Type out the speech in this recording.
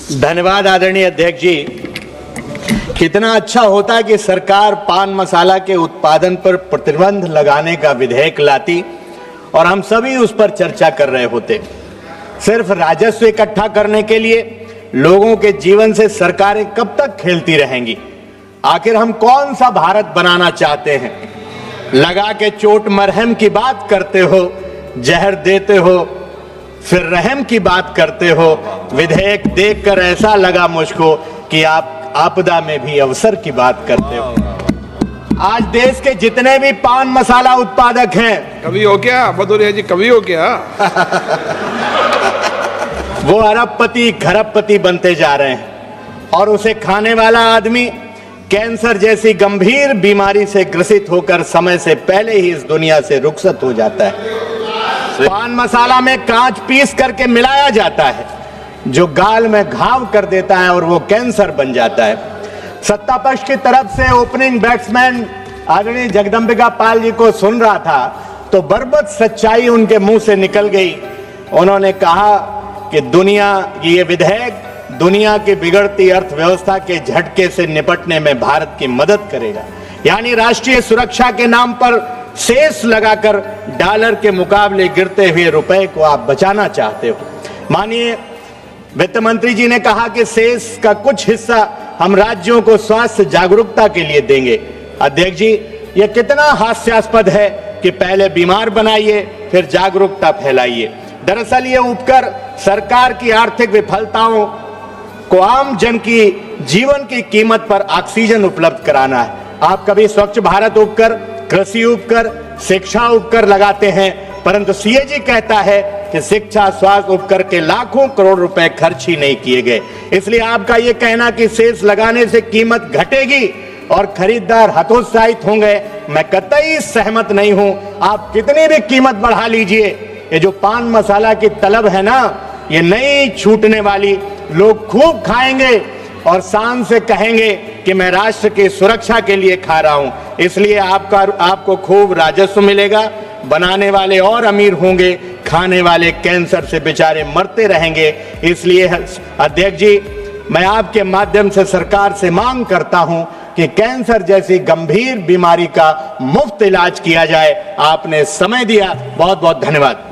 धन्यवाद आदरणीय अध्यक्ष जी। कितना अच्छा होता कि सरकार पान मसाला के उत्पादन पर प्रतिबंध लगाने का विधेयक लाती और हम सभी उस पर चर्चा कर रहे होते। सिर्फ राजस्व इकट्ठा करने के लिए लोगों के जीवन से सरकारें कब तक खेलती रहेंगी? आखिर हम कौन सा भारत बनाना चाहते हैं? लगा के चोट मरहम की बात करते हो, जहर देते हो, फिर रहम की बात करते हो। विधेयक देखकर ऐसा लगा मुझको कि आप आपदा में भी अवसर की बात करते हो। आज देश के जितने भी पान मसाला उत्पादक हैं, कवि हो क्या भदौरिया जी, कवि हो क्या? वो अरबपति खरबपति बनते जा रहे हैं और उसे खाने वाला आदमी कैंसर जैसी गंभीर बीमारी से ग्रसित होकर समय से पहले ही इस दुनिया से रुखसत हो जाता है। पान मसाला में कांच पीस करके मिलाया जाता है जो गाल में घाव कर देता है और वो कैंसर बन जाता है। सत्ता पक्ष की तरफ से ओपनिंग बैट्समैन आदरणीय जगदंबिका पाल जी को सुन रहा था तो बर्बत सच्चाई उनके मुंह से निकल गई। उन्होंने कहा कि ये विधेयक दुनिया की बिगड़ती अर्थव्यवस्था के झटके से निपटने में भारत की मदद करेगा। यानी राष्ट्रीय सुरक्षा के नाम पर सेस लगाकर डॉलर के मुकाबले गिरते हुए रुपए को आप बचाना चाहते हो। माननीय वित्त मंत्री जी ने कहा कि सेस का कुछ हिस्सा हम राज्यों को स्वास्थ्य जागरूकता के लिए देंगे। अध्यक्ष जी, यह कितना हास्यास्पद है कि पहले बीमार बनाइए फिर जागरूकता फैलाइए। दरअसल ये उपकर सरकार की आर्थिक विफलताओं को आम जन की जीवन की कीमत पर ऑक्सीजन उपलब्ध कराना है। आप कभी स्वच्छ भारत उपकर, कृषि उपकर, शिक्षा उपकर लगाते हैं, परंतु सीएजी कहता है कि शिक्षा स्वास्थ्य उपकर के लाखों करोड़ रुपए खर्च ही नहीं किए गए। इसलिए आपका यह कहना कि सेस लगाने से कीमत घटेगी और खरीदार हतोत्साहित होंगे, मैं कतई सहमत नहीं हूं। आप कितनी भी कीमत बढ़ा लीजिए, ये जो पान मसाला की तलब है ना, ये नहीं छूटने वाली। लोग खूब खाएंगे और शान से कहेंगे कि मैं राष्ट्र की सुरक्षा के लिए खा रहा हूं। इसलिए आपको खूब राजस्व मिलेगा, बनाने वाले और अमीर होंगे, खाने वाले कैंसर से बेचारे मरते रहेंगे। इसलिए अध्यक्ष जी, मैं आपके माध्यम से सरकार से मांग करता हूं कि कैंसर जैसी गंभीर बीमारी का मुफ्त इलाज किया जाए। आपने समय दिया, बहुत बहुत धन्यवाद।